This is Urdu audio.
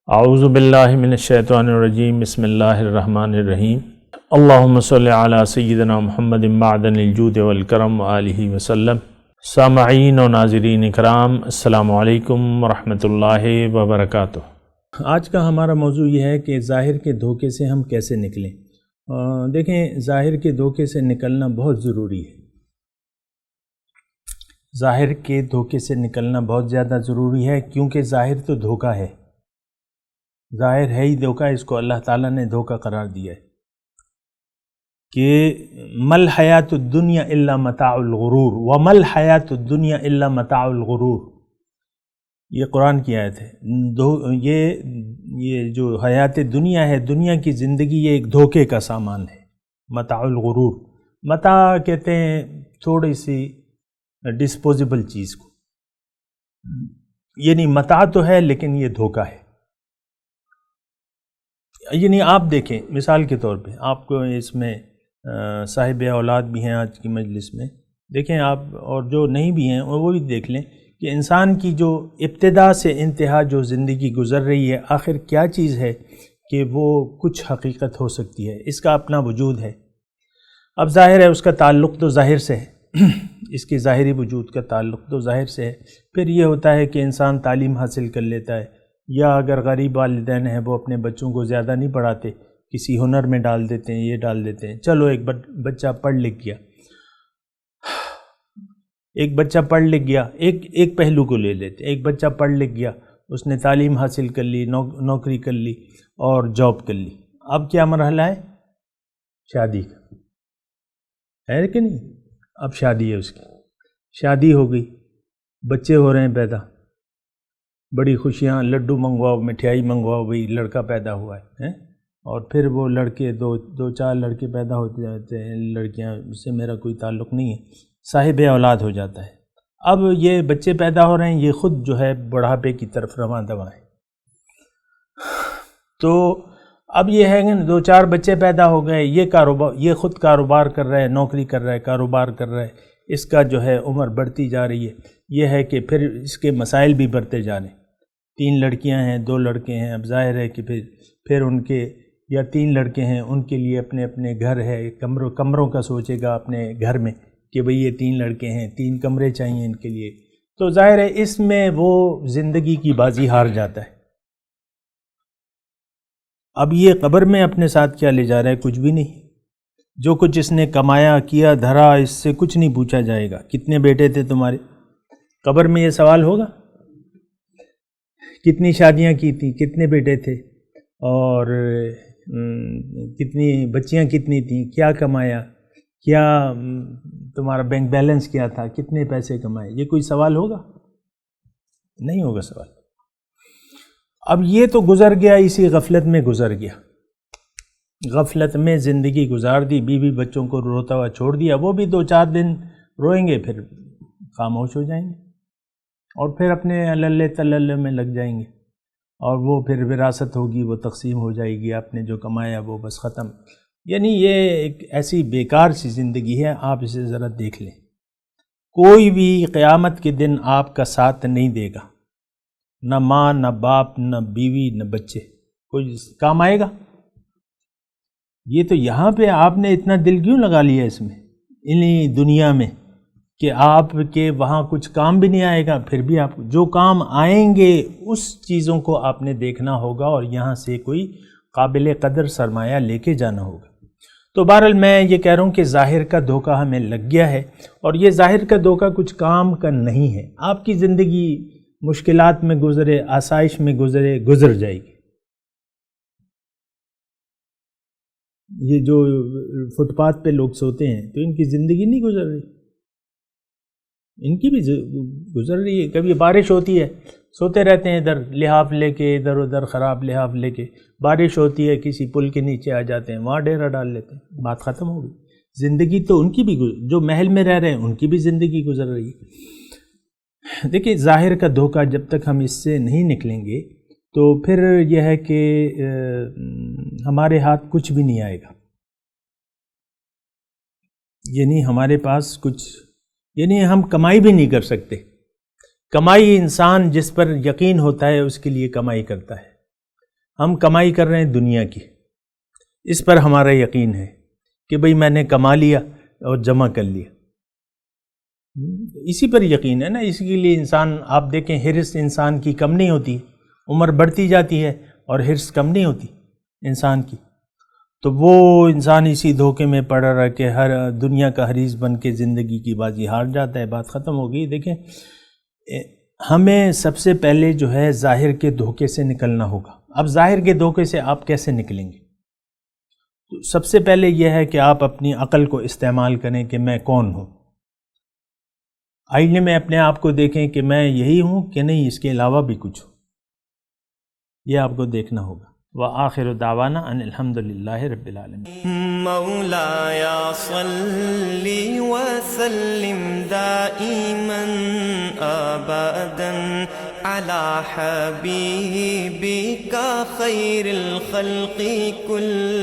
اعوذ باللہ من الشیطان الرجیم بسم اللہ الرحمن الرحیم اللہم صلی علی سیدنا محمد معدن الجود والکرم وآلہ وسلم۔ سامعین و ناظرین اکرام، السلام علیکم ورحمۃ اللہ وبرکاتہ۔ آج کا ہمارا موضوع یہ ہے کہ ظاہر کے دھوکے سے ہم کیسے نکلیں۔ دیکھیں، ظاہر کے دھوکے سے نکلنا بہت ضروری ہے۔ ظاہر کے دھوکے سے نکلنا بہت زیادہ ضروری ہے، کیونکہ ظاہر تو دھوکہ ہے، ظاہر ہے ہی دھوکہ۔ اس کو اللہ تعالیٰ نے دھوکہ قرار دیا ہے کہ مل حیات الدنیا الا متاع الغرور ومل حیات الدنیا الا متاع الغرور، یہ قرآن کی آیت ہے۔ یہ جو حیات دنیا ہے، دنیا کی زندگی، یہ ایک دھوکے کا سامان ہے، متاع الغرور۔ متاع کہتے ہیں تھوڑی سی ڈسپوزیبل چیز کو، یعنی متاع تو ہے لیکن یہ دھوکہ ہے۔ یعنی آپ دیکھیں، مثال کے طور پہ آپ کو اس میں صاحب اولاد بھی ہیں آج کی مجلس میں، دیکھیں آپ، اور جو نہیں بھی ہیں وہ بھی دیکھ لیں کہ انسان کی جو ابتدا سے انتہا جو زندگی گزر رہی ہے، آخر کیا چیز ہے کہ وہ کچھ حقیقت ہو سکتی ہے، اس کا اپنا وجود ہے۔ اب ظاہر ہے اس کا تعلق تو ظاہر سے ہے، اس کے ظاہری وجود کا تعلق تو ظاہر سے ہے۔ پھر یہ ہوتا ہے کہ انسان تعلیم حاصل کر لیتا ہے، یا اگر غریب والدین ہیں وہ اپنے بچوں کو زیادہ نہیں پڑھاتے، کسی ہنر میں ڈال دیتے ہیں، یہ ڈال دیتے ہیں، چلو ایک بچہ پڑھ لکھ گیا، ایک پہلو کو لے لیتے، ایک بچہ پڑھ لکھ گیا، اس نے تعلیم حاصل کر لی، نوکری کر لی اور جاب کر لی۔ اب کیا مرحلہ ہے؟ شادی کا ہے کہ نہیں؟ اب شادی ہے، اس کی شادی ہو گئی، بچے ہو رہے ہیں پیدا، بڑی خوشیاں، لڈو منگواؤ، مٹھائی منگواؤ، بھئی لڑکا پیدا ہوا ہے، اور پھر وہ لڑکے دو چار لڑکے پیدا ہوتے جاتے ہیں، لڑکیاں، اس سے میرا کوئی تعلق نہیں ہے، صاحب اولاد ہو جاتا ہے۔ اب یہ بچے پیدا ہو رہے ہیں، یہ خود جو ہے بڑھاپے کی طرف رواں دواں ہے۔ تو اب یہ ہے کہ دو چار بچے پیدا ہو گئے، یہ خود کاروبار کر رہا ہے، نوکری کر رہا ہے، کاروبار کر رہا ہے، اس کا جو ہے عمر بڑھتی جا رہی ہے۔ یہ ہے کہ پھر اس کے مسائل بھی بڑھتے جا رہے ہیں، 3 لڑکیاں ہیں، 2 لڑکے ہیں، اب ظاہر ہے کہ پھر ان کے، یا 3 لڑکے ہیں، ان کے لیے اپنے اپنے گھر ہے، کمروں کا سوچے گا اپنے گھر میں کہ بھئی یہ 3 لڑکے ہیں، 3 کمرے چاہیے ان کے لیے، تو ظاہر ہے اس میں وہ زندگی کی بازی ہار جاتا ہے۔ اب یہ قبر میں اپنے ساتھ کیا لے جا رہا ہے؟ کچھ بھی نہیں، جو کچھ اس نے کمایا کیا دھرا، اس سے کچھ نہیں پوچھا جائے گا۔ کتنے بیٹے تھے تمہارے؟ قبر میں یہ سوال ہوگا۔ کتنی شادیاں کی تھیں، کتنے بیٹے تھے، اور کتنی بچیاں کتنی تھیں، کیا کمایا، کیا تمہارا بینک بیلنس کیا تھا، کتنے پیسے کمائے، یہ کوئی سوال ہوگا؟ نہیں ہوگا سوال۔ اب یہ تو گزر گیا، اسی غفلت میں گزر گیا، غفلت میں زندگی گزار دی، بیوی بچوں کو روتا ہوا چھوڑ دیا، وہ بھی 2-4 دن روئیں گے، پھر خاموش ہو جائیں گے، اور پھر اپنے اللہ تلل میں لگ جائیں گے، اور وہ پھر وراثت ہوگی، وہ تقسیم ہو جائے گی، آپ نے جو کمایا وہ بس ختم۔ یعنی یہ ایک ایسی بیکار سی زندگی ہے، آپ اسے ذرا دیکھ لیں۔ کوئی بھی قیامت کے دن آپ کا ساتھ نہیں دے گا، نہ ماں، نہ باپ، نہ بیوی، نہ بچے، کوئی کام آئے گا؟ یہ تو یہاں پہ آپ نے اتنا دل کیوں لگا لیا اس میں، انہی دنیا میں، کہ آپ کے وہاں کچھ کام بھی نہیں آئے گا، پھر بھی آپ جو کام آئیں گے اس چیزوں کو آپ نے دیکھنا ہوگا، اور یہاں سے کوئی قابل قدر سرمایہ لے کے جانا ہوگا۔ تو بہرحال میں یہ کہہ رہا ہوں کہ ظاہر کا دھوکہ ہمیں لگ گیا ہے، اور یہ ظاہر کا دھوکہ کچھ کام کا نہیں ہے۔ آپ کی زندگی مشکلات میں گزرے، آسائش میں گزرے، گزر جائے گی۔ یہ جو فٹ پاتھ پہ لوگ سوتے ہیں، تو ان کی زندگی نہیں گزر رہی، ان کی بھی گزر رہی ہے۔ کبھی بارش ہوتی ہے، سوتے رہتے ہیں ادھر لحاف لے کے، ادھر ادھر خراب لحاف لے کے، بارش ہوتی ہے کسی پل کے نیچے آ جاتے ہیں، وہاں ڈیرا ڈال لیتے ہیں، بات ختم ہو گئی۔ زندگی تو ان کی بھی جو محل میں رہ رہے ہیں ان کی بھی زندگی گزر رہی ہے۔ دیکھیں، ظاہر کا دھوکہ جب تک ہم اس سے نہیں نکلیں گے تو پھر یہ ہے کہ ہمارے ہاتھ کچھ بھی نہیں آئے گا، یعنی ہمارے پاس کچھ، یعنی ہم کمائی بھی نہیں کر سکتے۔ کمائی انسان جس پر یقین ہوتا ہے اس کے لیے کمائی کرتا ہے، ہم کمائی کر رہے ہیں دنیا کی، اس پر ہمارا یقین ہے کہ بھئی میں نے کما لیا اور جمع کر لیا، اسی پر یقین ہے نا۔ اسی کے لیے انسان، آپ دیکھیں حرص انسان کی کم نہیں ہوتی، عمر بڑھتی جاتی ہے اور حرص کم نہیں ہوتی انسان کی، تو وہ انسان اسی دھوکے میں پڑا رہا کہ ہر دنیا کا حریص بن کے زندگی کی بازی ہار جاتا ہے، بات ختم ہو گئی۔ دیکھیں ہمیں سب سے پہلے جو ہے ظاہر کے دھوکے سے نکلنا ہوگا۔ اب ظاہر کے دھوکے سے آپ کیسے نکلیں گے؟ تو سب سے پہلے یہ ہے کہ آپ اپنی عقل کو استعمال کریں کہ میں کون ہوں۔ آئینے میں اپنے آپ کو دیکھیں کہ میں یہی ہوں کہ نہیں، اس کے علاوہ بھی کچھ ہوں، یہ آپ کو دیکھنا ہوگا۔ وآخر دعوانا ان الحمدللہ رب العالمین۔ مولایا صلی وسلم دائما ابدا علی حبیبک خیر الخلق کل